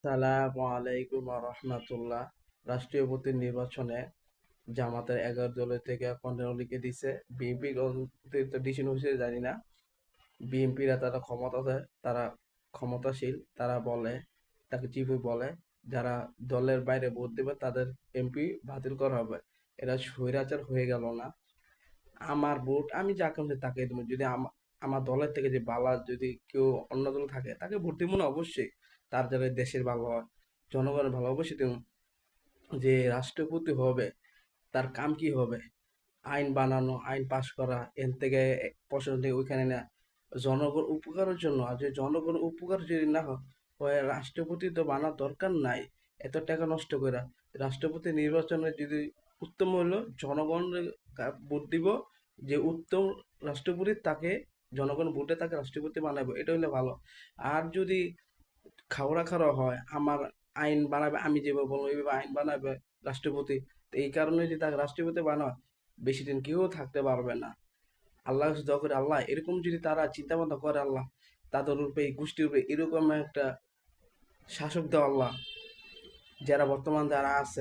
সালামু আলাইকুম রহমতুল্লাহ। রাষ্ট্রীয় পতির নির্বাচনে জামাতের 11 দলের থেকে 15 লিখে দিছে। বিএনপি ডিসিশন হয়েছে জানি না। বিএনপিরা তারা ক্ষমতাতে, তারা ক্ষমতাশীল, তারা বলে, তাকে চিফ বলে যারা দলের বাইরে ভোট দেবে তাদের এমপি বাতিল করা হবে। এরা স্বৈরাচার হয়ে গেল না? আমার ভোট আমি যাকে খুশি তাকে দেবো। যদি আমার দলের থেকে যে বালা যদি কেউ অন্য দল থাকে তাকে ভোট দিব না অবশ্যই। তার যারা দেশের ভালো হয়, জনগণের ভালো অবশ্যই দেব। যে রাষ্ট্রপতি হবে তার কাম কি হবে? আইন বানানো, আইন পাশ করা, এন থেকে প্রশাসন থেকে ওইখানে না, জনগণ উপকারের জন্য। আর যদি জনগণ উপকার যদি না হয় রাষ্ট্রপতি তো বানার দরকার নাই। এত টাকা নষ্ট করে রাষ্ট্রপতি নির্বাচনে যদি উত্তম হলো জনগণের ভোট দিব, যে উত্তম রাষ্ট্রপতি তাকে জনগণ ভোটে তাকে রাষ্ট্রপতি বানাবো, এটা হলে ভালো। আর যদি খাওয়া খাওয়া হয়, আমার আইন বানাবে, আমি যেভাবে বলবো এইভাবে আইন বানাবে রাষ্ট্রপতি। তো এই কারণে যদি তাকে রাষ্ট্রপতি বানায় বেশি দিন কেউ থাকতে পারবে না। আল্লাহ কাছে দোয়া করে, আল্লাহ এরকম যদি তারা চিন্তা ভাবনা করে, আল্লাহ তাদের উপরে, এই গোষ্ঠীর উপরে এরকম একটা শাসক দাও আল্লাহ, যারা বর্তমান যারা আছে